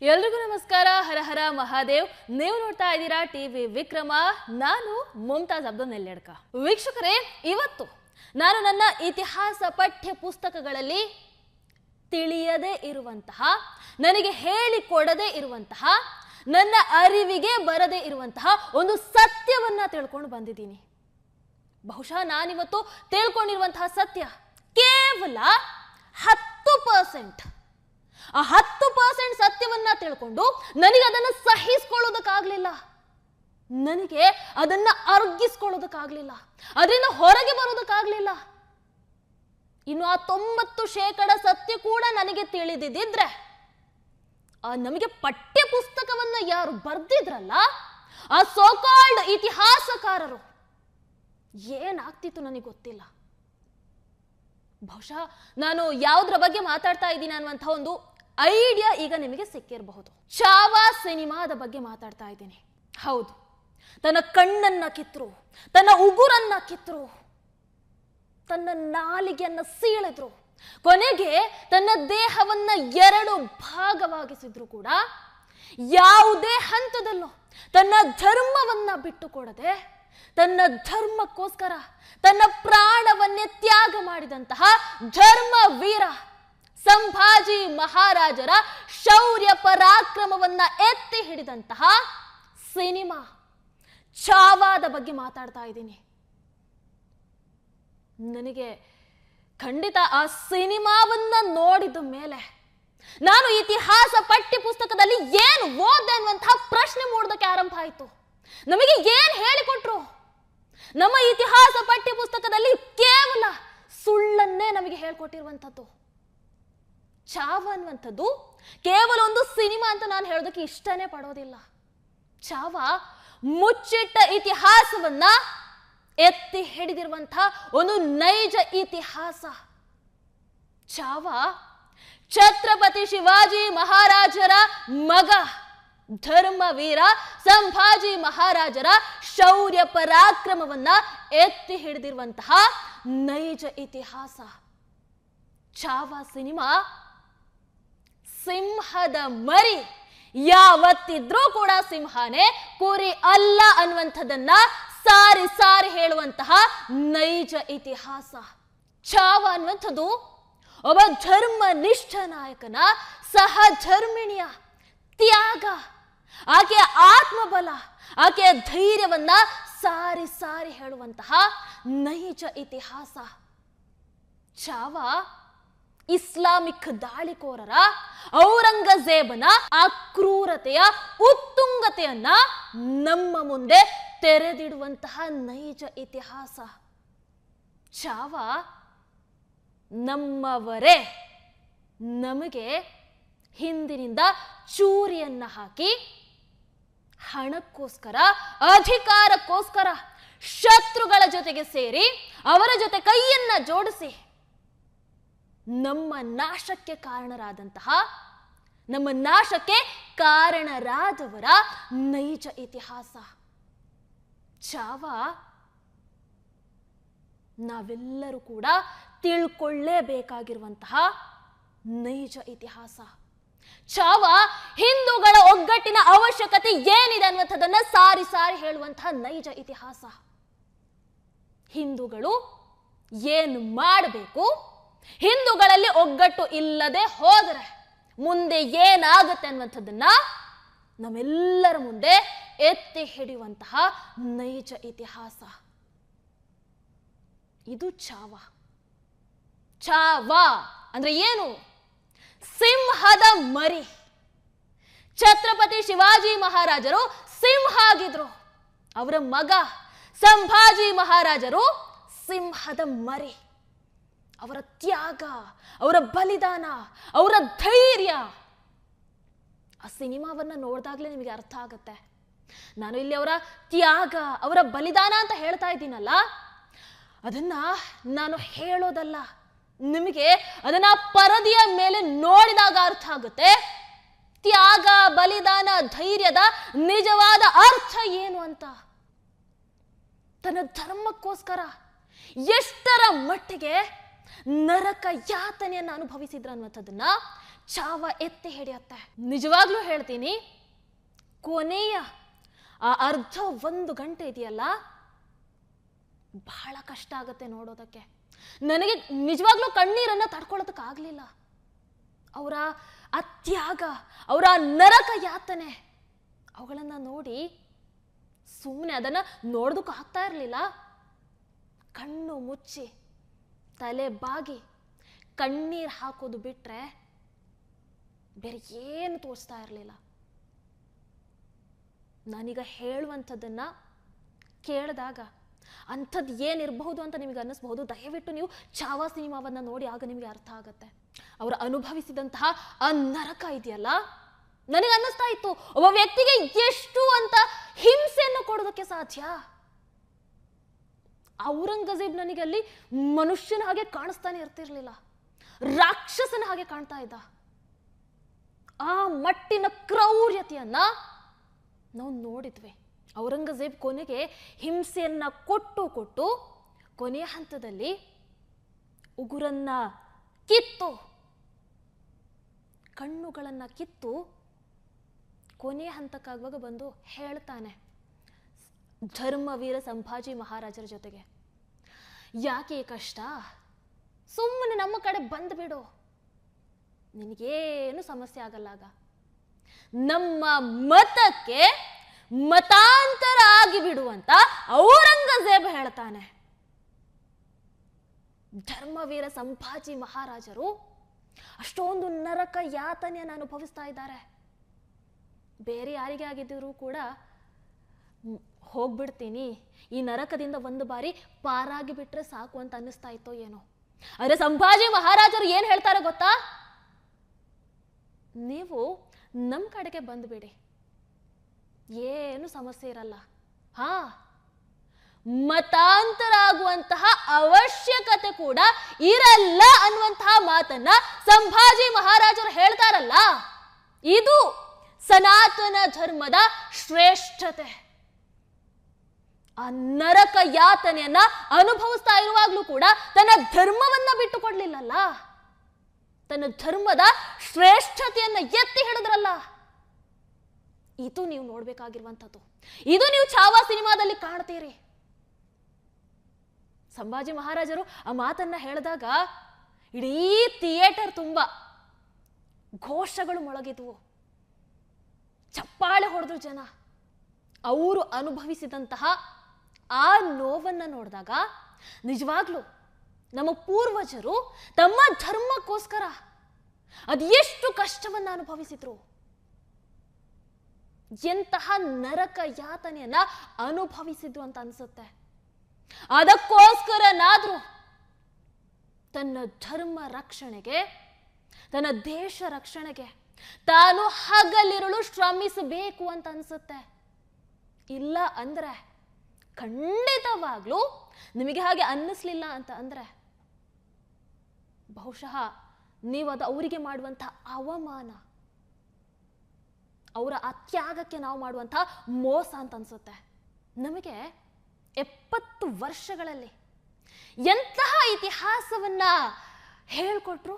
ಎಲ್ರಿಗೂ ನಮಸ್ಕಾರ. ಹರ ಹರ ಮಹಾದೇವ್. ನೀವು ನೋಡ್ತಾ ಇದ್ದೀರಾ ಟಿವಿ ವಿಕ್ರಮ. ನಾನು ಮುಮ್ತಾಜ್ ಅಬ್ದುಲ್ ನೆಲ್ಲೆಡ್ಕ. ವೀಕ್ಷಕರೇ, ಇವತ್ತು ನಾನು ನನ್ನ ಇತಿಹಾಸ ಪಠ್ಯ ಪುಸ್ತಕಗಳಲ್ಲಿ ತಿಳಿಯದೇ ಇರುವಂತಹ, ನನಗೆ ಹೇಳಿಕೊಡದೇ ಇರುವಂತಹ, ನನ್ನ ಅರಿವಿಗೆ ಬರದೇ ಇರುವಂತಹ ಒಂದು ಸತ್ಯವನ್ನ ತಿಳ್ಕೊಂಡು ಬಂದಿದ್ದೀನಿ. ಬಹುಶಃ ನಾನಿವತ್ತು ತಿಳ್ಕೊಂಡಿರುವಂತಹ ಸತ್ಯ ಕೇವಲ 10%. ಆ 10% ಸತ್ಯವನ್ನ ತಿಳ್ಕೊಂಡು ನನಗೆ ಅದನ್ನು ಸಹಿಸಿಕೊಳ್ಳೋದಕ್ಕಾಗ್ಲಿಲ್ಲ, ನನಗೆ ಅದನ್ನ ಅರ್ಗಿಸ್ಕೊಳ್ಳೋದಕ್ಕಾಗ್ಲಿಲ್ಲ, ಅದರಿಂದ ಹೊರಗೆ ಬರೋದಕ್ಕಾಗ್ಲಿಲ್ಲ. ಇನ್ನು ಆ 90% ಸತ್ಯ ಕೂಡ ನನಗೆ ತಿಳಿದಿದ್ರೆ ನಮಗೆ ಪಠ್ಯ ಪುಸ್ತಕವನ್ನ ಯಾರು ಬರ್ದಿದ್ರಲ್ಲ, ಆ ಸೋಕಾಲ್ಡ್ ಇತಿಹಾಸಕಾರರು, ಏನಾಗ್ತಿತ್ತು ನನಗೆ ಗೊತ್ತಿಲ್ಲ. ಬಹುಶಃ ನಾನು ಯಾವುದ್ರ ಬಗ್ಗೆ ಮಾತಾಡ್ತಾ ಇದ್ದೀನಿ ಅನ್ನುವಂತಹ ಒಂದು ಐಡಿಯಾ ಈಗ ನಿಮಗೆ ಸಿಕ್ಕಿರಬಹುದು. ಚಾವಾ ಸಿನಿಮಾದ ಬಗ್ಗೆ ಮಾತಾಡ್ತಾ ಇದ್ದೀನಿ. ಹೌದು, ತನ್ನ ಕಣ್ಣನ್ನ ಕಿತ್ತರು, ತನ್ನ ಉಗುರನ್ನ ಕಿತ್ತರು, ತನ್ನ ನಾಲಿಗೆಯನ್ನ ಸೀಳಿದ್ರು, ಕೊನೆಗೆ ತನ್ನ ದೇಹವನ್ನ 2 ಭಾಗವಾಗಿಸಿದ್ರು ಕೂಡ ಯಾವುದೇ ಹಂತದಲ್ಲೂ ತನ್ನ ಧರ್ಮವನ್ನ ಬಿಟ್ಟುಕೊಡದೆ, ತನ್ನ ಧರ್ಮಕ್ಕೋಸ್ಕರ ತನ್ನ ಪ್ರಾಣವನ್ನೇ ತ್ಯಾಗ ಮಾಡಿದಂತಹ ಧರ್ಮ ವೀರ ಸಂಭಾಜಿ ಮಹಾರಾಜರ ಶೌರ್ಯ ಪರಾಕ್ರಮವನ್ನ ಎತ್ತಿ ಹಿಡಿದಂತಹ ಸಿನಿಮಾ ಚಾವಾದ ಬಗ್ಗೆ ಮಾತಾಡ್ತಾ ಇದ್ದೀನಿ. ನನಗೆ ಖಂಡಿತ ಆ ಸಿನಿಮಾವನ್ನ ನೋಡಿದ ಮೇಲೆ ನಾನು ಇತಿಹಾಸ ಪಠ್ಯ ಪುಸ್ತಕದಲ್ಲಿ ಏನು ಓದ್ದೆ ಅನ್ನುವಂತಹ ಪ್ರಶ್ನೆ ಮೂಡೋದಕ್ಕೆ ಆರಂಭ ಆಯಿತು. ನಮಗೆ ಏನು ಹೇಳಿಕೊಟ್ರು? ನಮ್ಮ ಇತಿಹಾಸ ಪಠ್ಯ ಪುಸ್ತಕದಲ್ಲಿ ಕೇವಲ ಸುಳ್ಳನ್ನೇ ನಮಗೆ ಹೇಳ್ಕೊಟ್ಟಿರುವಂಥದ್ದು. ಚಾವ ಅನ್ನುವಂಥದ್ದು ಕೇವಲ ಒಂದು ಸಿನಿಮಾ ಅಂತ ನಾನು ಹೇಳೋದಕ್ಕೆ ಇಷ್ಟನೇ ಪಡೋದಿಲ್ಲ. ಚಾವ ಮುಚ್ಚಿಟ್ಟ ಇತಿಹಾಸವನ್ನ ಎತ್ತಿ ಹಿಡಿದಿರುವಂತಹ ಒಂದು ನೈಜ ಇತಿಹಾಸ. ಚಾವ ಛತ್ರಪತಿ ಶಿವಾಜಿ ಮಹಾರಾಜರ ಮಗ, ಧರ್ಮವೀರ ಸಂಭಾಜಿ ಮಹಾರಾಜರ ಶೌರ್ಯ ಪರಾಕ್ರಮವನ್ನ ಎತ್ತಿ ಹಿಡಿದಿರುವಂತಹ ನೈಜ ಇತಿಹಾಸ. ಚಾವ ಸಿನಿಮಾ ಸಿಂಹದ ಮರಿ ಯಾವತ್ತಿದ್ರೂ ಕೂಡ ಸಿಂಹನೇ, ಕುರಿ ಅಲ್ಲ ಅನ್ನುವಂಥದ್ದನ್ನ ಸಾರಿ ಸಾರಿ ಹೇಳುವಂತಹ ನೈಜ ಇತಿಹಾಸ. ಚಾವ ಅನ್ನುವಂಥದ್ದು ಒಬ್ಬ ಧರ್ಮನಿಷ್ಠ ನಾಯಕನ ಸಹಧರ್ಮಿಣಿಯ ತ್ಯಾಗ, ಆಕೆಯ ಆತ್ಮಬಲ, ಆಕೆಯ ಧೈರ್ಯವನ್ನ ಸಾರಿ ಸಾರಿ ಹೇಳುವಂತಹ ನೈಜ ಇತಿಹಾಸ. ಚಾವ ಇಸ್ಲಾಮಿಕ್ ದಾಳಿಕೋರರ, ಔರಂಗಜೇಬನ ಆ ಕ್ರೂರತೆಯ ಉತ್ತುಂಗತೆಯನ್ನ ನಮ್ಮ ಮುಂದೆ ತೆರೆದಿಡುವಂತಹ ನೈಜ ಇತಿಹಾಸ. ಚಾವ ನಮ್ಮವರೇ ನಮಗೆ ಹಿಂದಿನಿಂದ ಚೂರಿಯನ್ನ ಹಾಕಿ ಹಣಕ್ಕೋಸ್ಕರ, ಅಧಿಕಾರಕ್ಕೋಸ್ಕರ ಶತ್ರುಗಳ ಜೊತೆಗೆ ಸೇರಿ ಅವರ ಜೊತೆ ಕೈಯನ್ನ ಜೋಡಿಸಿ ನಮ್ಮ ನಾಶಕ್ಕೆ ಕಾರಣರಾದವರ ನೈಜ ಇತಿಹಾಸ. ಚಾವ ನಾವೆಲ್ಲರೂ ಕೂಡ ತಿಳ್ಕೊಳ್ಳೇಬೇಕಾಗಿರುವಂತಹ ನೈಜ ಇತಿಹಾಸ. ಚಾವ ಹಿಂದೂಗಳ ಒಗ್ಗಟ್ಟಿನ ಅವಶ್ಯಕತೆ ಏನಿದೆ ಅನ್ನುವಂಥದ್ದನ್ನ ಸಾರಿ ಸಾರಿ ಹೇಳುವಂತಹ ನೈಜ ಇತಿಹಾಸ. ಹಿಂದೂಗಳು ಏನು ಮಾಡಬೇಕು, ಹಿಂದೂಗಳಲ್ಲಿ ಒಗ್ಗಟ್ಟು ಇಲ್ಲದೆ ಹೋದರೆ ಮುಂದೆ ಏನಾಗುತ್ತೆ ಅನ್ನುವಂಥದ್ದನ್ನ ನಮ್ಮೆಲ್ಲರ ಮುಂದೆ ಎತ್ತಿ ಹಿಡಿಯುವಂತಹ ನೈಜ ಇತಿಹಾಸ. ಇದು ಚಾವ. ಚಾವ ಅಂದ್ರೆ ಏನು? ಸಿಂಹದ ಮರಿ. ಛತ್ರಪತಿ ಶಿವಾಜಿ ಮಹಾರಾಜರು ಸಿಂಹ ಆಗಿದ್ರು, ಅವರ ಮಗ ಸಂಭಾಜಿ ಮಹಾರಾಜರು ಸಿಂಹದ ಮರಿ. ಅವರ ತ್ಯಾಗ, ಅವರ ಬಲಿದಾನ, ಅವರ ಧೈರ್ಯ ಆ ಸಿನಿಮಾವನ್ನ ನೋಡಿದಾಗಲೇ ನಿಮಗೆ ಅರ್ಥ ಆಗುತ್ತೆ. ನಾನು ಇಲ್ಲಿ ಅವರ ತ್ಯಾಗ, ಅವರ ಬಲಿದಾನ ಅಂತ ಹೇಳ್ತಾ ಇದ್ದೀನಲ್ಲ, ಅದನ್ನ ನಾನು ಹೇಳೋದಲ್ಲ, ನಿಮಗೆ ಅದನ್ನ ಪರದೆಯ ಮೇಲೆ ನೋಡಿದಾಗ ಅರ್ಥ ಆಗುತ್ತೆ. ತ್ಯಾಗ, ಬಲಿದಾನ, ಧೈರ್ಯದ ನಿಜವಾದ ಅರ್ಥ ಏನು ಅಂತ. ತನ್ನ ಧರ್ಮಕ್ಕೋಸ್ಕರ ಎಷ್ಟರ ಮಟ್ಟಿಗೆ ನರಕ ಯಾತನೆಯನ್ನು ಅನುಭವಿಸಿದ್ರು ಅನ್ನುವಂಥದ್ದನ್ನ ಚಾವ ಎತ್ತಿ ಹಿಡಿಯುತ್ತೆ. ನಿಜವಾಗ್ಲೂ ಹೇಳ್ತೀನಿ, ಕೊನೆಯ ಆ ಅರ್ಧ 1 ಗಂಟೆ ಇದೆಯಲ್ಲ, ಬಹಳ ಕಷ್ಟ ಆಗತ್ತೆ ನೋಡೋದಕ್ಕೆ. ನನಗೆ ನಿಜವಾಗ್ಲೂ ಕಣ್ಣೀರನ್ನ ತಡ್ಕೊಳ್ಳೋದಕ್ಕೆ ಆಗ್ಲಿಲ್ಲ. ಅವರ ಅತ್ಯಾಗ, ಅವರ ನರಕ ಯಾತನೆ, ಅವುಗಳನ್ನ ನೋಡಿ ಸುಮ್ಮನೆ ಅದನ್ನ ನೋಡೋದಕ್ಕೂ ಆಗ್ತಾ ಇರಲಿಲ್ಲ. ಕಣ್ಣು ಮುಚ್ಚಿ ತಲೆ ಬಾಗಿ ಕಣ್ಣೀರು ಹಾಕೋದು ಬಿಟ್ರೆ ಬೇರೆ ಏನು ತೋರಿಸ್ತಾ ಇರಲಿಲ್ಲ. ನಾನೀಗ ಹೇಳುವಂಥದ್ದನ್ನ ಕೇಳಿದಾಗ ಅಂಥದ್ದು ಏನಿರಬಹುದು ಅಂತ ನಿಮಗೆ ಅನ್ನಿಸ್ಬಹುದು. ದಯವಿಟ್ಟು ನೀವು ಚಾವಾ ಸಿನಿಮಾವನ್ನ ನೋಡಿ, ಆಗ ನಿಮಗೆ ಅರ್ಥ ಆಗತ್ತೆ. ಅವರು ಅನುಭವಿಸಿದಂತಹ ಆ ನರಕ ಇದೆಯಲ್ಲ, ನನಗೆ ಅನ್ನಿಸ್ತಾ ಇತ್ತು ಒಬ್ಬ ವ್ಯಕ್ತಿಗೆ ಎಷ್ಟು ಅಂತ ಹಿಂಸೆಯನ್ನು ಕೊಡೋದಕ್ಕೆ ಸಾಧ್ಯ. ಔರಂಗಜೇಬ್ ನನಗೆ ಅಲ್ಲಿ ಮನುಷ್ಯನ ಹಾಗೆ ಕಾಣಿಸ್ತಾನೆ ಇರ್ತಿರ್ಲಿಲ್ಲ, ರಾಕ್ಷಸನ ಹಾಗೆ ಕಾಣ್ತಾ ಇದ್ದ. ಆ ಮಟ್ಟಿನ ಕ್ರೌರ್ಯತೆಯನ್ನ ನಾವು ನೋಡಿದ್ವಿ. ಔರಂಗಜೇಬ್ ಕೊನೆಗೆ ಹಿಂಸೆಯನ್ನ ಕೊಟ್ಟು ಕೊನೆಯ ಹಂತದಲ್ಲಿ ಉಗುರನ್ನ ಕಿತ್ತು, ಕಣ್ಣುಗಳನ್ನ ಕಿತ್ತು, ಕೊನೆಯ ಹಂತಕ್ಕಾಗುವಾಗ ಬಂದು ಹೇಳ್ತಾನೆ ಧರ್ಮವೀರ ಸಂಭಾಜಿ ಮಹಾರಾಜರ ಜೊತೆಗೆ, ಯಾಕೆ ಕಷ್ಟ, ಸುಮ್ಮನೆ ನಮ್ಮ ಕಡೆ ಬಂದ್ಬಿಡು, ನಿನಗೇನು ಸಮಸ್ಯೆ ಆಗಲ್ಲ. ಆಗ ನಮ್ಮ ಮತಕ್ಕೆ ಮತಾಂತರ ಆಗಿಬಿಡುವಂತ ಔರಂಗಜೇಬ್ ಹೇಳ್ತಾನೆ. ಧರ್ಮವೀರ ಸಂಭಾಜಿ ಮಹಾರಾಜರು ಅಷ್ಟೊಂದು ನರಕ ಯಾತನೆಯನ್ನು ಅನುಭವಿಸ್ತಾ ಇದ್ದಾರೆ. ಬೇರೆ ಯಾರಿಗೆ ಆಗಿದ್ದರೂ ಕೂಡ ಹೋಗ್ಬಿಡ್ತೀನಿ, ಈ ನರಕದಿಂದ ಒಂದು ಬಾರಿ ಪಾರಾಗಿ ಬಿಟ್ರೆ ಸಾಕು ಅಂತ ಅನ್ನಿಸ್ತಾ ಇತ್ತೋ ಏನೋ. ಆದ್ರೆ ಸಂಭಾಜಿ ಮಹಾರಾಜರು ಏನ್ ಹೇಳ್ತಾರೆ ಗೊತ್ತಾ, ನೀವು ನಮ್ಮ ಕಡೆಗೆ ಬಂದ್ಬಿಡಿ, ಏನು ಸಮಸ್ಯೆ ಇರಲ್ಲ. ಹಾ, ಮತಾಂತರ ಆಗುವಂತಹ ಅವಶ್ಯಕತೆ ಕೂಡ ಇರಲ್ಲ ಅನ್ನುವಂತಹ ಮಾತನ್ನ ಸಂಭಾಜಿ ಮಹಾರಾಜರು ಹೇಳ್ತಾರಲ್ಲ, ಇದು ಸನಾತನ ಧರ್ಮದ ಶ್ರೇಷ್ಠತೆ. ಆ ನರಕ ಯಾತನೆಯನ್ನ ಅನುಭವಿಸ್ತಾ ಇರುವಾಗ್ಲೂ ಕೂಡ ತನ್ನ ಧರ್ಮವನ್ನ ಬಿಟ್ಟುಕೊಡ್ಲಿಲ್ಲಲ್ಲ, ತನ್ನ ಧರ್ಮದ ಶ್ರೇಷ್ಠತೆಯನ್ನ ಎತ್ತಿ ಹಿಡಿದ್ರಲ್ಲ. ಇದು ನೀವು ನೋಡ್ಬೇಕಾಗಿರುವಂಥದ್ದು. ಇದು ನೀವು ಚಾವಾ ಸಿನಿಮಾದಲ್ಲಿ ಕಾಣ್ತೀರಿ. ಸಂಭಾಜಿ ಮಹಾರಾಜರು ಆ ಮಾತನ್ನ ಹೇಳಿದಾಗ ಇಡೀ ಥಿಯೇಟರ್ ತುಂಬಾ ಘೋಷಗಳು ಮೊಳಗಿದ್ವು, ಚಪ್ಪಾಳೆ ಹೊಡೆದ್ರು ಜನ. ಅವರು ಅನುಭವಿಸಿದಂತಹ ಆ ನೋವನ್ನ ನೋಡಿದಾಗ ನಿಜವಾಗ್ಲೂ ನಮ್ಮ ಪೂರ್ವಜರು ತಮ್ಮ ಧರ್ಮಕ್ಕೋಸ್ಕರ ಅದೆಷ್ಟು ಕಷ್ಟವನ್ನ ಅನುಭವಿಸಿದ್ರು, ಎಂತಹ ನರಕ ಯಾತನೆಯನ್ನ ಅನುಭವಿಸಿದ್ರು ಅಂತ ಅನ್ಸುತ್ತೆ. ಅದಕ್ಕೋಸ್ಕರನಾದ್ರೂ ತನ್ನ ಧರ್ಮ ರಕ್ಷಣೆಗೆ, ತನ್ನ ದೇಶ ರಕ್ಷಣೆಗೆ ತಾನು ಹಗಲಿರುಳು ಶ್ರಮಿಸಬೇಕು ಅಂತ ಅನ್ಸುತ್ತೆ. ಇಲ್ಲ ಅಂದ್ರೆ ಖಂಡಿತವಾಗ್ಲೂ ನಿಮಗೆ ಹಾಗೆ ಅನ್ನಿಸ್ಲಿಲ್ಲ ಅಂತ ಅಂದ್ರೆ ಬಹುಶಃ ನೀವು ಅದು ಅವರಿಗೆ ಮಾಡುವಂತಹ ಅವಮಾನ, ಅವರ ಅತ್ಯಾಗಕ್ಕೆ ನಾವು ಮಾಡುವಂತಹ ಮೋಸ ಅಂತ ಅನ್ಸುತ್ತೆ. ನಮಗೆ 70 ವರ್ಷಗಳಲ್ಲಿ ಎಂತಹ ಇತಿಹಾಸವನ್ನ ಹೇಳ್ಕೊಟ್ರು,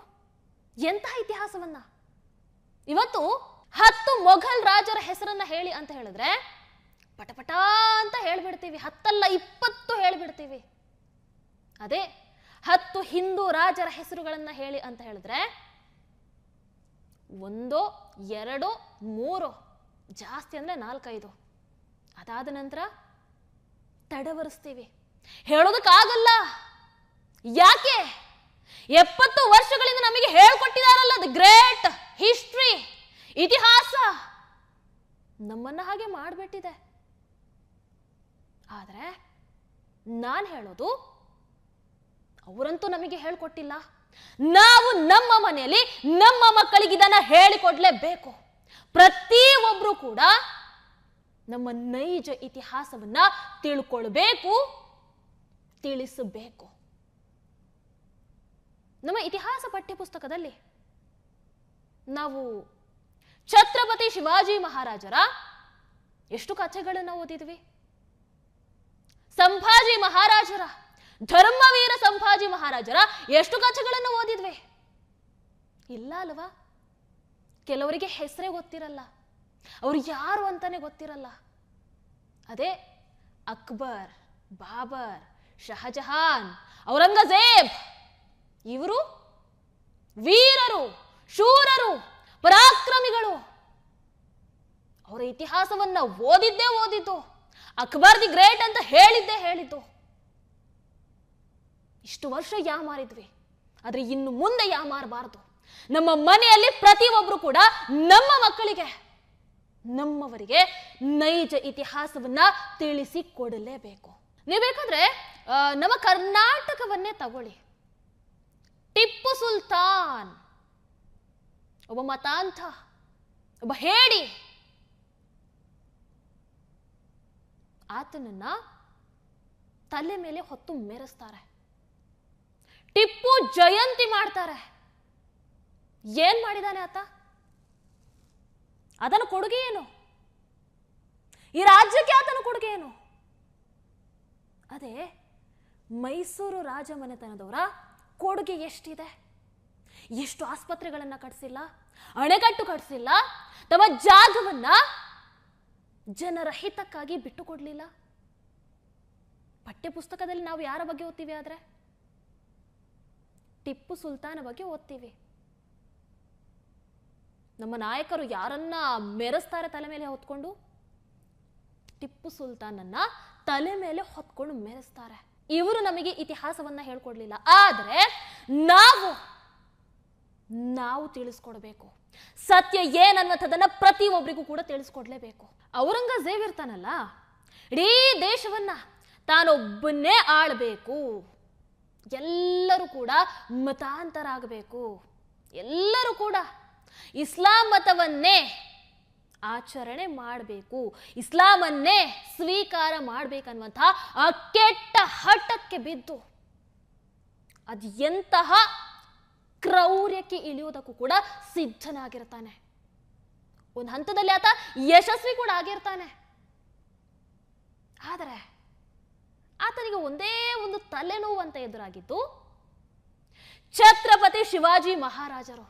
ಎಂತಹ ಇತಿಹಾಸವನ್ನ. ಇವತ್ತು 10 ಮೊಘಲ್ ರಾಜರ ಹೆಸರನ್ನ ಹೇಳಿ ಅಂತ ಹೇಳಿದ್ರೆ ಪಟಪಟ ಅಂತ ಹೇಳ್ಬಿಡ್ತೀವಿ, 10 ಅಲ್ಲ 20 ಹೇಳ್ಬಿಡ್ತೀವಿ. ಅದೇ 10 ಹಿಂದೂ ರಾಜರ ಹೆಸರುಗಳನ್ನ ಹೇಳಿ ಅಂತ ಹೇಳಿದ್ರೆ 1, 2, 3, ಜಾಸ್ತಿ ಅಂದ್ರೆ 4, 5. ಅದಾದ ನಂತರ ತಡವರಿಸ್ತೀವಿ, ಹೇಳೋದಕ್ಕಾಗಲ್ಲ. ಯಾಕೆ? 70 ವರ್ಷಗಳಿಂದ ನಮಗೆ ಹೇಳ್ಕೊಟ್ಟಿದಾರಲ್ಲ, ದ ಗ್ರೇಟ್ ಹಿಸ್ಟ್ರಿ, ಇತಿಹಾಸ ನಮ್ಮನ್ನ ಹಾಗೆ ಮಾಡಿಬಿಟ್ಟಿದೆ. ಆದ್ರೆ ನಾನು ಹೇಳೋದು, ಅವರಂತೂ ನಮಗೆ ಹೇಳ್ಕೊಟ್ಟಿಲ್ಲ. ನಾವು ನಮ್ಮ ಮನೆಯಲ್ಲಿ ನಮ್ಮ ಮಕ್ಕಳಿಗೆ ಇದನ್ನ ಹೇಳಿಕೊಡ್ಲೇಬೇಕು. ಪ್ರತಿಯೊಬ್ರು ಕೂಡ ನಮ್ಮ ನೈಜ ಇತಿಹಾಸವನ್ನ ತಿಳ್ಕೊಳ್ಬೇಕು, ತಿಳಿಸಬೇಕು. ನಮ್ಮ ಇತಿಹಾಸ ಪಠ್ಯಪುಸ್ತಕದಲ್ಲಿ ನಾವು ಛತ್ರಪತಿ ಶಿವಾಜಿ ಮಹಾರಾಜರ ಎಷ್ಟು ಕಥೆಗಳನ್ನು ಓದಿದ್ವಿ, ಸಂಭಾಜಿ ಮಹಾರಾಜರ, ಧರ್ಮವೀರ ಸಂಭಾಜಿ ಮಹಾರಾಜರ ಎಷ್ಟು ಕಥೆಗಳನ್ನು ಓದಿದ್ವಿ? ಇಲ್ಲ ಅಲ್ವಾ? ಕೆಲವರಿಗೆ ಹೆಸರೇ ಗೊತ್ತಿರಲ್ಲ, ಅವರು ಯಾರು ಅಂತಾನೆ ಗೊತ್ತಿರಲ್ಲ. ಅದೇ ಅಕ್ಬರ್, ಬಾಬರ್, ಶಹಜಹಾನ್, ಔರಂಗಜೇಬ್. ಇವರು ವೀರರು, ಶೂರರು, ಪರಾಕ್ರಮಿಗಳು. ಅವರ ಇತಿಹಾಸವನ್ನ ಓದಿದ್ದು. ಅಕ್ಬರ್ ದಿ ಗ್ರೇಟ್ ಅಂತ ಹೇಳಿದ್ದು. ಇಷ್ಟು ವರ್ಷ ಯಾಮಾರಿದ್ವಿ, ಆದ್ರೆ ಇನ್ನು ಮುಂದೆ ಯಾಮಾರಬಾರದು. ನಮ್ಮ ಮನೆಯಲ್ಲಿ ಪ್ರತಿಯೊಬ್ರು ಕೂಡ ನಮ್ಮ ಮಕ್ಕಳಿಗೆ, ನಮ್ಮವರಿಗೆ ನೈಜ ಇತಿಹಾಸವನ್ನ ತಿಳಿಸಿ ಕೊಡಲೇಬೇಕು. ನೀವು ಬೇಕಾದ್ರೆ ನಮ್ಮ ಕರ್ನಾಟಕವನ್ನೇ ತಗೊಳ್ಳಿ. ಟಿಪ್ಪು ಸುಲ್ತಾನ್ ಒಬ್ಬ ಮತಾಂಧ, ಒಬ್ಬ ಹೇಡಿ. ಆತನನ್ನ ತಲೆ ಮೇಲೆ ಹೊತ್ತು ಮೆರೆಸ್ತಾರೆ, ಟಿಪ್ಪು ಜಯಂತಿ ಮಾಡ್ತಾರೆ. ಏನ್ ಮಾಡಿದಾನೆ ಆತ? ಅದನ್ನು ಕೊಡುಗೆ ಏನು? ಈ ರಾಜ್ಯಕ್ಕೆ ಆತನ ಕೊಡುಗೆ ಏನು? ಅದೇ ಮೈಸೂರು ರಾಜಮನೆತನದವರ ಕೊಡುಗೆ ಎಷ್ಟಿದೆ? ಎಷ್ಟು ಆಸ್ಪತ್ರೆಗಳನ್ನ ಕಟ್ಟಿಸಿಲ್ಲ, ಅಣೆಕಟ್ಟು ಕಟ್ಟಿಸಿಲ್ಲ, ತಮ್ಮ ಜಾಗವನ್ನ ಜನರ ಹಿತಕ್ಕಾಗಿ ಬಿಟ್ಟು ಕೊಡ್ಲಿಲ್ಲ. ಪಠ್ಯ ಪುಸ್ತಕದಲ್ಲಿ ನಾವು ಯಾರ ಬಗ್ಗೆ ಓದ್ತೀವಿ? ಆದ್ರೆ ಟಿಪ್ಪು ಸುಲ್ತಾನ ಬಗ್ಗೆ ಓದ್ತೀವಿ. ನಮ್ಮ ನಾಯಕರು ಯಾರನ್ನ ಮೆರೆಸ್ತಾರೆ ತಲೆ ಮೇಲೆ ಹೊತ್ಕೊಂಡು? ಟಿಪ್ಪು ಸುಲ್ತಾನನ್ನ ತಲೆ ಮೇಲೆ ಹೊತ್ಕೊಂಡು ಮೆರೆಸ್ತಾರೆ. ಇವರು ನಮಗೆ ಇತಿಹಾಸವನ್ನ ಹೇಳ್ಕೊಡ್ಲಿಲ್ಲ, ಆದ್ರೆ ನಾವು ತಿಳಿಸ್ಕೊಡ್ಬೇಕು. ಸತ್ಯ ಏನನ್ನೋದನ್ನ ಪ್ರತಿಯೊಬ್ಬರಿಗೂ ಕೂಡ ತಿಳಿಸ್ಕೊಡ್ಲೇಬೇಕು. ಔರಂಗಜೇಬ್ ಇರ್ತಾನಲ್ಲ, ಇಡೀ ದೇಶವನ್ನ ತಾನೊಬ್ಬನ್ನೇ ಆಳ್ಬೇಕು, ಎಲ್ಲರೂ ಕೂಡ ಮತಾಂತರ ಆಗಬೇಕು, ಎಲ್ಲರೂ ಕೂಡ ಇಸ್ಲಾಂ ಮತವನ್ನೇ ಆಚರಣೆ ಮಾಡಬೇಕು, ಇಸ್ಲಾಮನ್ನೇ ಸ್ವೀಕಾರ ಮಾಡಬೇಕನ್ನುವಂತಹ ಆ ಕೆಟ್ಟ ಹಠಕ್ಕೆ ಬಿದ್ದು ಅದು ಎಂತಹ ಕ್ರೌರ್ಯಕ್ಕೆ ಇಳಿಯುವುದಕ್ಕೂ ಕೂಡ ಸಿದ್ಧನಾಗಿರ್ತಾನೆ. ಒಂದು ಹಂತದಲ್ಲಿ ಆತ ಯಶಸ್ವಿ ಕೂಡ ಆಗಿರ್ತಾನೆ. ಆದರೆ ಆತನಿಗೆ ಒಂದೇ ಒಂದು ತಲೆನೋವು ಅಂತ ಎದುರಾಗಿದ್ದು ಛತ್ರಪತಿ ಶಿವಾಜಿ ಮಹಾರಾಜರು.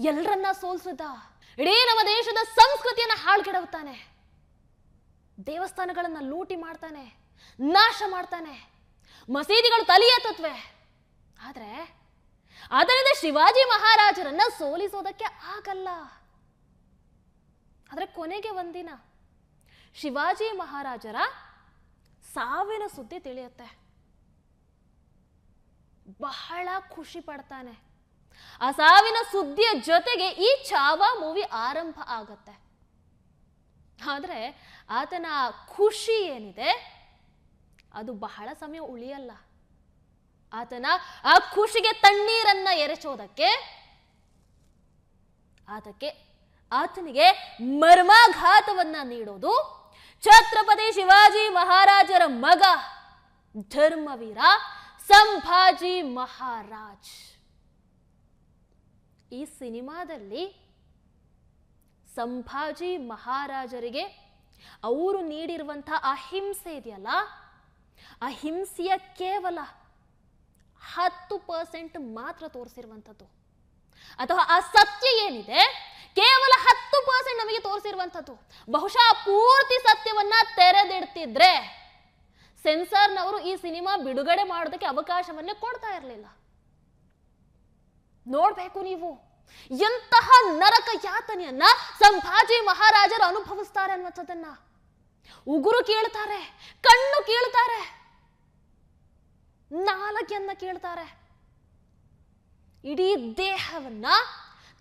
ಎಲ್ಲರನ್ನ ಸೋಲ್ಸಿದ, ಇಡೀ ನಮ್ಮ ದೇಶದ ಸಂಸ್ಕೃತಿಯನ್ನ ಹಾಳ್ಗೆಡವುತ್ತಾನೆ, ದೇವಸ್ಥಾನಗಳನ್ನ ಲೂಟಿ ಮಾಡ್ತಾನೆ, ನಾಶ ಮಾಡ್ತಾನೆ, ಮಸೀದಿಗಳು ತಲೆ ಎತ್ತುತ್ತವೆ. ಆದ್ರೆ ಅದರಿಂದ ಶಿವಾಜಿ ಮಹಾರಾಜರನ್ನ ಸೋಲಿಸೋದಕ್ಕೆ ಆಗಲ್ಲ. ಆದ್ರೆ ಕೊನೆಗೆ ಒಂದಿನ ಶಿವಾಜಿ ಮಹಾರಾಜರ ಸಾವಿನ ಸುದ್ದಿ ತಿಳಿಯುತ್ತೆ. ಬಹಳ ಖುಷಿ ಪಡ್ತಾನೆ. ಆ ಸಾವಿನ ಸುದ್ದಿಯ ಜೊತೆಗೆ ಈ ಚಾವಾ ಮೂವಿ ಆರಂಭ ಆಗತ್ತೆ. ಆದ್ರೆ ಆತನ ಖುಷಿ ಏನಿದೆ ಅದು ಬಹಳ ಸಮಯ ಉಳಿಯಲ್ಲ. ಆತನ ಆ ಖುಷಿಗೆ ತಣ್ಣೀರನ್ನ ಎರಚೋದಕ್ಕೆ ಆತನಿಗೆ ಮರ್ಮಾಘಾತವನ್ನ ನೀಡೋದು ಛತ್ರಪತಿ ಶಿವಾಜಿ ಮಹಾರಾಜರ ಮಗ ಧರ್ಮವೀರ ಸಂಭಾಜಿ ಮಹಾರಾಜ್. ಈ ಸಿನಿಮಾದಲ್ಲಿ ಸಂಭಾಜಿ ಮಹಾರಾಜರಿಗೆ ಅವರು ನೀಡಿರುವಂತಹ ಆ ಹಿಂಸೆ ಇದೆಯಲ್ಲ, ಆ ಹಿಂಸೆಯ ಕೇವಲ 10% ಮಾತ್ರ ತೋರಿಸಿರುವಂಥದ್ದು, ಅಥವಾ ಆ ಸತ್ಯ ಏನಿದೆ ಕೇವಲ 10% ನಮಗೆ ತೋರಿಸಿರುವಂಥದ್ದು. ಬಹುಶಃ ಪೂರ್ತಿ ಸತ್ಯವನ್ನ ತೆರೆದಿಡ್ತಿದ್ರೆ ಸೆನ್ಸಾರ್ನವರು ಈ ಸಿನಿಮಾ ಬಿಡುಗಡೆ ಮಾಡೋದಕ್ಕೆ ಅವಕಾಶವನ್ನೇ ಕೊಡ್ತಾ ಇರಲಿಲ್ಲ. ನೋಡ್ಬೇಕು ನೀವು ಎಂತಹ ನರಕ ಯಾತನೆಯನ್ನ ಸಂಭಾಜಿ ಮಹಾರಾಜರು ಅನುಭವಿಸ್ತಾರೆ ಅನ್ನುವಂಥದ್ದನ್ನ. ಉಗುರು ಕೀಳ್ತಾರೆ, ಕಣ್ಣು ಕೀಳ್ತಾರೆ, ನಾಲಗೆಯನ್ನ ಕೀಳ್ತಾರೆ, ಇಡೀ ದೇಹವನ್ನ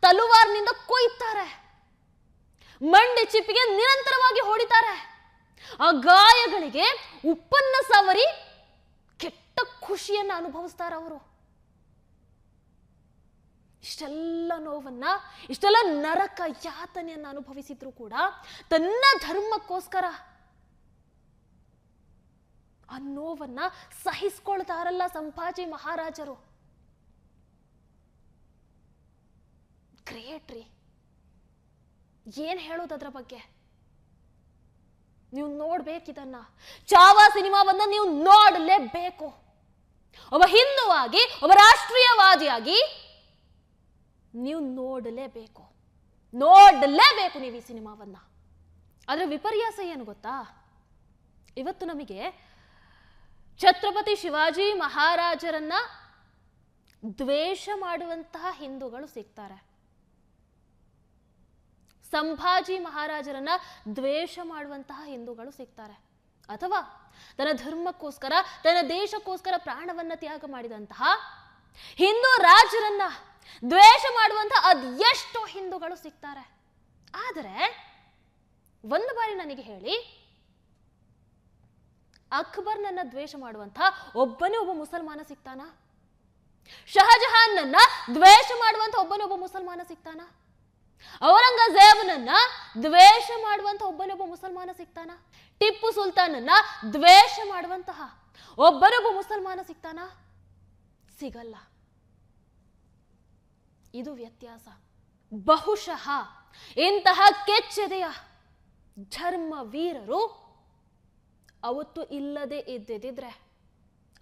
ತಲವಾರ್ನಿಂದ ಕೊಯ್ತಾರೆ, ಮಂಡಿ ಚಿಪ್ಪಿಗೆ ನಿರಂತರವಾಗಿ ಹೊಡಿತಾರೆ. ಆ ಗಾಯಗಳಿಗೆ ಉಪ್ಪನ್ನ ಸವರಿ ಕೆಟ್ಟ ಖುಷಿಯನ್ನ ಅನುಭವಿಸ್ತಾರೆ ಅವರು. ಇಷ್ಟೆಲ್ಲ ನೋವನ್ನ, ಇಷ್ಟೆಲ್ಲ ನರಕ ಯಾತನೆಯನ್ನ ಅನುಭವಿಸಿದ್ರು ಕೂಡ ತನ್ನ ಧರ್ಮಕ್ಕೋಸ್ಕರ ಆ ನೋವನ್ನ ಸಹಿಸ್ಕೊಳ್ತಾರಲ್ಲ ಸಂಭಾಜಿ ಮಹಾರಾಜರು. ಗ್ರೇಟ್ ರೀ. ಏನ್ ಹೇಳೋದು ಅದ್ರ ಬಗ್ಗೆ? ನೀವು ನೋಡ್ಬೇಕಿದನ್ನ. ಚಾವಾ ಸಿನಿಮಾವನ್ನ ನೀವು ನೋಡಲೇಬೇಕು. ಒಬ್ಬ ಹಿಂದೂವಾಗಿ, ಒಬ್ಬ ರಾಷ್ಟ್ರೀಯವಾದಿಯಾಗಿ ನೀವು ನೋಡಲೇಬೇಕು. ನೋಡಲೇಬೇಕು ನೀವು ಈ ಸಿನಿಮಾವನ್ನ. ಆದ್ರೆ ವಿಪರ್ಯಾಸ ಏನು ಗೊತ್ತಾ, ಇವತ್ತು ನಮಗೆ ಛತ್ರಪತಿ ಶಿವಾಜಿ ಮಹಾರಾಜರನ್ನ ದ್ವೇಷ ಮಾಡುವಂತಹ ಹಿಂದೂಗಳು ಸಿಗ್ತಾರೆ. ಸಂಭಾಜಿ ಮಹಾರಾಜರನ್ನ ದ್ವೇಷ ಮಾಡುವಂತಹ ಹಿಂದೂಗಳು ಸಿಗ್ತಾರೆ. ಅಥವಾ ತನ್ನ ಧರ್ಮಕ್ಕೋಸ್ಕರ, ತನ್ನ ದೇಶಕ್ಕೋಸ್ಕರ ಪ್ರಾಣವನ್ನ ತ್ಯಾಗ ಮಾಡಿದಂತಹ ಹಿಂದೂ ರಾಜರನ್ನ ದ್ವೇಷ ಮಾಡುವಂತಹ ಅದೆಷ್ಟೋ ಹಿಂದೂಗಳು ಸಿಗ್ತಾರೆ. ಆದರೆ ಒಂದು ಬಾರಿ ನನಗೆ ಹೇಳಿ, ಅಕ್ಬರ್ನನ್ನ ದ್ವೇಷ ಮಾಡುವಂತಹ ಒಬ್ಬನೇ ಒಬ್ಬ ಮುಸಲ್ಮಾನ ಸಿಗ್ತಾನ? ಶಹಜಹಾನ್ನನ್ನ ದ್ವೇಷ ಮಾಡುವಂತ ಒಬ್ಬನೇ ಒಬ್ಬ ಮುಸಲ್ಮಾನ ಸಿಗ್ತಾನ? ಔರಂಗಜೇಬನನ್ನ ದ್ವೇಷ ಮಾಡುವಂತ ಒಬ್ಬನೇ ಒಬ್ಬ ಮುಸಲ್ಮಾನ ಸಿಗ್ತಾನ? ಟಿಪ್ಪು ಸುಲ್ತಾನನ್ನ ದ್ವೇಷ ಮಾಡುವಂತಹ ಒಬ್ಬನೊಬ್ಬ ಮುಸಲ್ಮಾನ ಸಿಗ್ತಾನ? ಸಿಗಲ್ಲ. ಇದು ವ್ಯತ್ಯಾಸ. ಬಹುಶಃ ಇಂತಹ ಕೆಚ್ಚೆದೆಯ ಧರ್ಮ ವೀರರು ಅವತ್ತು ಇಲ್ಲದೆ ಇದ್ದಿದ್ರೆ,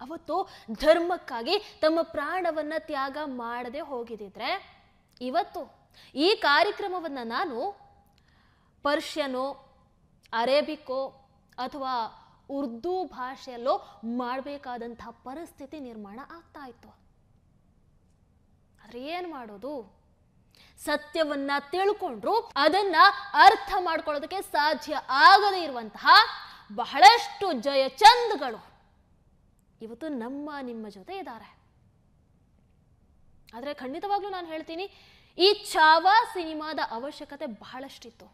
ಅವತ್ತು ಧರ್ಮಕ್ಕಾಗಿ ತಮ್ಮ ಪ್ರಾಣವನ್ನ ತ್ಯಾಗ ಮಾಡದೆ ಹೋಗಿದ್ರೆ, ಇವತ್ತು ಈ ಕಾರ್ಯಕ್ರಮವನ್ನ ನಾನು ಪರ್ಷಿಯನೋ, ಅರೇಬಿಕೋ ಅಥವಾ ಉರ್ದು ಭಾಷೆಯಲ್ಲೋ ಮಾಡಬೇಕಾದಂತಹ ಪರಿಸ್ಥಿತಿ ನಿರ್ಮಾಣ ಆಗ್ತಾ ಇತ್ತು. ಆದ್ರೆ ಏನ್ ಮಾಡೋದು? ಸತ್ಯವನ್ನ ತಿಳ್ಕೊಂಡ್ರು ಅದನ್ನ ಅರ್ಥ ಮಾಡ್ಕೊಳ್ಳೋದಕ್ಕೆ ಸಾಧ್ಯ ಆಗದೇ ಇರುವಂತಹ ಬಹಳಷ್ಟು ಜಯಚಂದ್ಗಳು ಇವತ್ತು ನಮ್ಮ ನಿಮ್ಮ ಜೊತೆ ಇದ್ದಾರೆ. ಆದ್ರೆ ಖಂಡಿತವಾಗ್ಲೂ ನಾನು ಹೇಳ್ತೀನಿ, ಈ ಚಾವಾ ಸಿನಿಮಾದ ಅವಶ್ಯಕತೆ ಬಹಳಷ್ಟಿತ್ತು.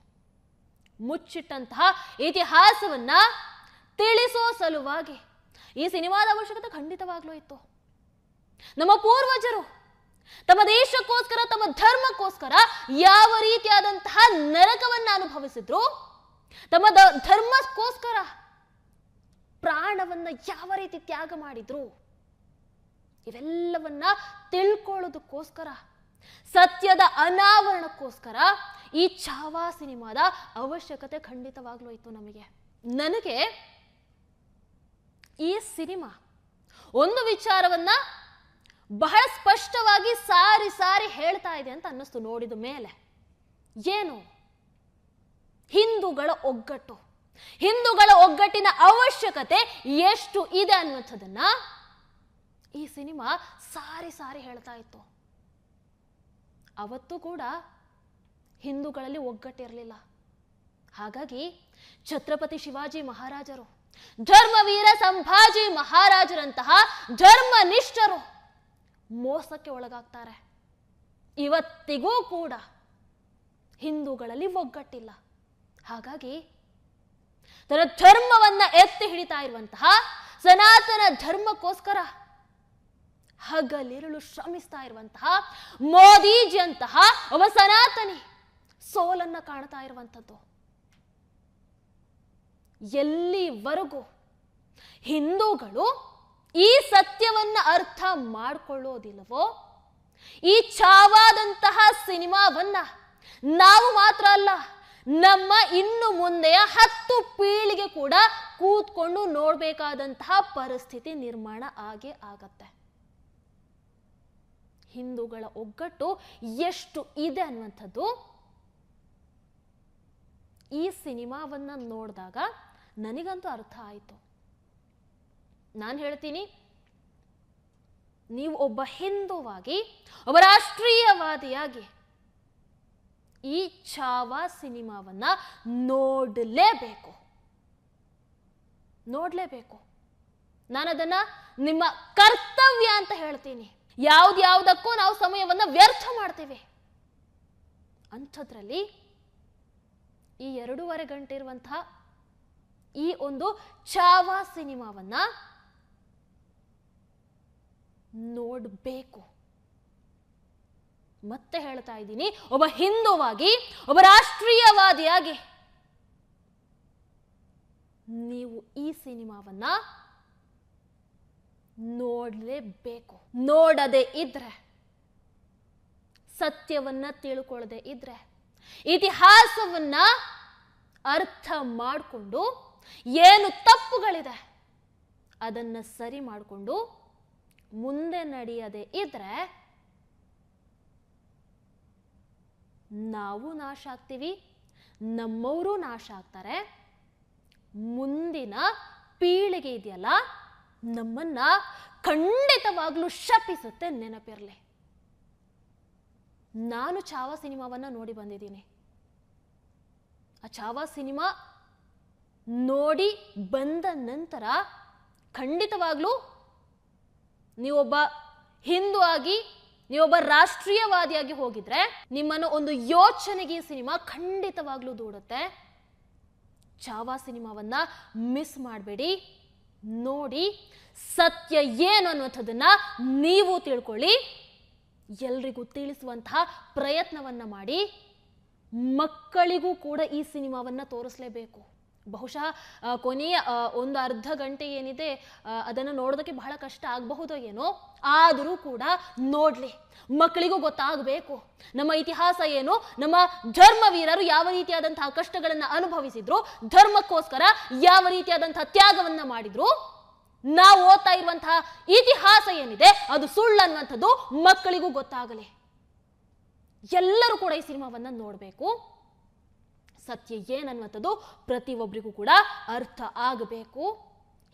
ಮುಚ್ಚಿಟ್ಟಂತಹ ಇತಿಹಾಸವನ್ನ ತಿಳಿಸೋ ಸಲುವಾಗಿ ಈ ಸಿನಿಮಾದ ಅವಶ್ಯಕತೆ ಖಂಡಿತವಾಗ್ಲೂ ಇತ್ತು. ನಮ್ಮ ಪೂರ್ವಜರು ತಮ್ಮ ದೇಶಕ್ಕೋಸ್ಕರ, ತಮ್ಮ ಧರ್ಮಕ್ಕೋಸ್ಕರ ಯಾವ ರೀತಿಯಾದಂತಹ ನರಕವನ್ನ ಅನುಭವಿಸಿದ್ರು, ತಮ್ಮ ಧರ್ಮಕ್ಕೋಸ್ಕರ ಪ್ರಾಣವನ್ನ ಯಾವ ರೀತಿ ತ್ಯಾಗ ಮಾಡಿದ್ರು, ಇವೆಲ್ಲವನ್ನ ತಿಳ್ಕೊಳ್ಳೋದಕ್ಕೋಸ್ಕರ, ಸತ್ಯದ ಅನಾವರಣಕ್ಕೋಸ್ಕರ ಈ ಚಾವಾ ಸಿನಿಮಾದ ಅವಶ್ಯಕತೆ ಖಂಡಿತವಾಗ್ಲೂ ಇತ್ತು ನಮಗೆ. ನನಗೆ ಈ ಸಿನಿಮಾ ಒಂದು ವಿಚಾರವನ್ನ ಬಹಳ ಸ್ಪಷ್ಟವಾಗಿ ಸಾರಿ ಸಾರಿ ಹೇಳ್ತಾ ಇದೆ ಅಂತ ಅನ್ನಿಸ್ತು ನೋಡಿದ ಮೇಲೆ. ಏನು? ಹಿಂದೂಗಳ ಒಗ್ಗಟ್ಟು, ಹಿಂದೂಗಳ ಒಗ್ಗಟ್ಟಿನ ಅವಶ್ಯಕತೆ ಎಷ್ಟು ಇದೆ ಅನ್ನುವಂಥದ್ದನ್ನ ಈ ಸಿನಿಮಾ ಸಾರಿ ಸಾರಿ ಹೇಳ್ತಾ ಇತ್ತು. ಅವತ್ತು ಕೂಡ ಹಿಂದೂಗಳಲ್ಲಿ ಒಗ್ಗಟ್ಟಿರಲಿಲ್ಲ. ಹಾಗಾಗಿ ಛತ್ರಪತಿ ಶಿವಾಜಿ ಮಹಾರಾಜರು, ಧರ್ಮವೀರ ಸಂಭಾಜಿ ಮಹಾರಾಜರಂತಹ ಧರ್ಮನಿಷ್ಠರು ಮೋಸಕ್ಕೆ ಒಳಗಾಗ್ತಾರೆ. ಇವತ್ತಿಗೂ ಕೂಡ ಹಿಂದೂಗಳಲ್ಲಿ ಒಗ್ಗಟ್ಟಿಲ್ಲ. ಹಾಗಾಗಿ ತನ್ನ ಧರ್ಮವನ್ನ ಎತ್ತಿ ಹಿಡಿತಾ ಇರುವಂತಹ, ಸನಾತನ ಧರ್ಮಕ್ಕೋಸ್ಕರ ಹಗಲಿರುಳು ಶ್ರಮಿಸ್ತಾ ಇರುವಂತಹ ಮೋದಿಜಿಯಂತಹ ಒಬ್ಬ ಸನಾತನಿ ಸೋಲನ್ನ ಕಾಣ್ತಾ ಇರುವಂಥದ್ದು. ಎಲ್ಲಿವರೆಗೂ ಹಿಂದೂಗಳು ಈ ಸತ್ಯವನ್ನ ಅರ್ಥ ಮಾಡಿಕೊಳ್ಳೋದಿಲ್ಲವೋ, ಈ ಚಾವಾದಂತಹ ಸಿನಿಮಾವನ್ನ ನಾವು ಮಾತ್ರ ಅಲ್ಲ, ನಮ್ಮ ಇನ್ನು ಮುಂದೆಯ 10 ಪೀಳಿಗೆ ಕೂಡ ಕೂತ್ಕೊಂಡು ನೋಡ್ಬೇಕಾದಂತಹ ಪರಿಸ್ಥಿತಿ ನಿರ್ಮಾಣ ಆಗೇ ಆಗತ್ತೆ. ಹಿಂದೂಗಳ ಒಗ್ಗಟ್ಟು ಎಷ್ಟು ಇದೆ ಅನ್ನುವಂಥದ್ದು ಈ ಸಿನಿಮಾವನ್ನ ನೋಡಿದಾಗ ನನಗಂತೂ ಅರ್ಥ ಆಯಿತು. ನಾನು ಹೇಳ್ತೀನಿ, ನೀವು ಒಬ್ಬ ಹಿಂದೂವಾಗಿ, ಒಬ್ಬ ರಾಷ್ಟ್ರೀಯವಾದಿಯಾಗಿ ಈ ಚಾವಾ ಸಿನಿಮಾವನ್ನ ನೋಡಲೇಬೇಕು. ನಾನು ಅದನ್ನ ನಿಮ್ಮ ಕರ್ತವ್ಯ ಅಂತ ಹೇಳ್ತೀನಿ. ಯಾವ್ದ್ಯಾವ್ದಕ್ಕೂ ನಾವು ಸಮಯವನ್ನ ವ್ಯರ್ಥ ಮಾಡ್ತೀವಿ. ಅಂಥದ್ರಲ್ಲಿ ಈ 2.5 ಗಂಟೆ ಇರುವಂತಹ ಈ ಒಂದು ಚಾವಾ ಸಿನಿಮಾವನ್ನ ನೋಡಬೇಕು. ಮತ್ತೆ ಹೇಳ್ತಾ ಇದ್ದೀನಿ, ಒಬ್ಬ ಹಿಂದೂವಾಗಿ, ಒಬ್ಬ ರಾಷ್ಟ್ರೀಯವಾದಿಯಾಗಿ ನೀವು ಈ ಸಿನಿಮಾವನ್ನ ನೋಡಲೇಬೇಕು. ನೋಡದೆ ಇದ್ರೆ, ಸತ್ಯವನ್ನ ತಿಳ್ಕೊಳ್ಳದೆ ಇದ್ರೆ, ಇತಿಹಾಸವನ್ನ ಅರ್ಥ ಮಾಡಿಕೊಂಡು ಏನು ತಪ್ಪುಗಳಿದೆ ಅದನ್ನ ಸರಿ ಮಾಡಿಕೊಂಡು ಮುಂದೆ ನಡೆಯದೆ ಇದ್ರೆ ನಾವು ನಾಶ ಆಗ್ತೀವಿ, ನಮ್ಮವರು ನಾಶ ಆಗ್ತಾರೆ, ಮುಂದಿನ ಪೀಳಿಗೆ ಇದೆಯಲ್ಲ ನಮ್ಮನ್ನ ಖಂಡಿತವಾಗ್ಲೂ ಶಪಿಸುತ್ತೆ. ನೆನಪಿರಲಿ, ನಾನು ಚಾವಾ ಸಿನಿಮಾವನ್ನ ನೋಡಿ ಬಂದಿದ್ದೀನಿ. ಆ ಚಾವಾ ಸಿನಿಮಾ ನೋಡಿ ಬಂದ ನಂತರ ಖಂಡಿತವಾಗ್ಲೂ ನೀವೊಬ್ಬ ಹಿಂದೂ ಆಗಿ, ನೀವೊಬ್ಬ ರಾಷ್ಟ್ರೀಯವಾದಿಯಾಗಿ ಹೋಗಿದ್ರೆ ನಿಮ್ಮನ್ನು ಒಂದು ಯೋಚನೆಗೆ ಈ ಸಿನಿಮಾ ಖಂಡಿತವಾಗ್ಲೂ ದೂಡುತ್ತೆ. ಚಾವಾ ಸಿನಿಮಾವನ್ನ ಮಿಸ್ ಮಾಡಬೇಡಿ, ನೋಡಿ, ಸತ್ಯ ಏನು ಅನ್ನುವಂಥದ್ದನ್ನ ನೀವು ತಿಳ್ಕೊಳ್ಳಿ, ಎಲ್ರಿಗೂ ತಿಳಿಸುವಂತಹ ಪ್ರಯತ್ನವನ್ನ ಮಾಡಿ. ಮಕ್ಕಳಿಗೂ ಕೂಡ ಈ ಸಿನಿಮಾವನ್ನ ತೋರಿಸಲೇಬೇಕು. ಬಹುಶಃ ಕೊನೆಯ ಒಂದು ಅರ್ಧ ಗಂಟೆ ಏನಿದೆ ಅದನ್ನು ನೋಡೋದಕ್ಕೆ ಬಹಳ ಕಷ್ಟ ಆಗಬಹುದೋ ಏನೋ, ಆದರೂ ಕೂಡ ನೋಡ್ಲಿ, ಮಕ್ಕಳಿಗೂ ಗೊತ್ತಾಗಬೇಕು ನಮ್ಮ ಇತಿಹಾಸ ಏನು, ನಮ್ಮ ಧರ್ಮವೀರರು ಯಾವ ರೀತಿಯಾದಂತಹ ಕಷ್ಟಗಳನ್ನ ಅನುಭವಿಸಿದ್ರು, ಧರ್ಮಕ್ಕೋಸ್ಕರ ಯಾವ ರೀತಿಯಾದಂತಹ ತ್ಯಾಗವನ್ನ ಮಾಡಿದ್ರು. ನಾವು ಓದ್ತಾ ಇರುವಂತಹ ಇತಿಹಾಸ ಏನಿದೆ ಅದು ಸುಳ್ಳು ಅನ್ನುವಂಥದ್ದು ಮಕ್ಕಳಿಗೂ ಗೊತ್ತಾಗಲಿ. ಎಲ್ಲರೂ ಕೂಡ ಈ ಸಿನಿಮಾವನ್ನ ನೋಡಬೇಕು. ಸತ್ಯ ಏನನ್ನುವಂಥದ್ದು ಪ್ರತಿಯೊಬ್ಬರಿಗೂ ಕೂಡ ಅರ್ಥ ಆಗಬೇಕು.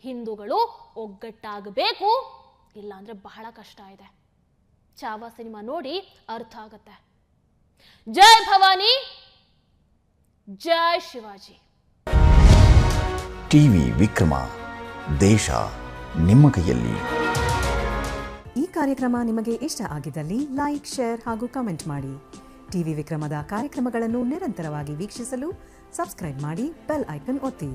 ಹಿಂದೂಗಳು ಒಗ್ಗಟ್ಟಾಗಬೇಕು, ಇಲ್ಲ ಅಂದ್ರೆ ಬಹಳ ಕಷ್ಟ ಇದೆ. ಚಾವಾ ಸಿನಿಮಾ ನೋಡಿ ಅರ್ಥ ಆಗತ್ತೆ. ಜೈ ಭವಾನಿ, ಜೈ ಶಿವಾಜಿ. ಟಿವಿ ವಿಕ್ರಮ, ದೇಶ ನಿಮ್ಮ ಕೈಯಲ್ಲಿ. ಈ ಕಾರ್ಯಕ್ರಮ ನಿಮಗೆ ಇಷ್ಟ ಆಗಿದ್ದಲ್ಲಿ ಲೈಕ್, ಶೇರ್ ಹಾಗೂ ಕಮೆಂಟ್ ಮಾಡಿ. ಟಿವಿ ವಿಕ್ರಮದ ಕಾರ್ಯಕ್ರಮಗಳನ್ನು ನಿರಂತರವಾಗಿ ವೀಕ್ಷಿಸಲು ಸಬ್ಸ್ಕ್ರೈಬ್ ಮಾಡಿ, ಬೆಲ್ ಐಕನ್ ಒತ್ತಿ.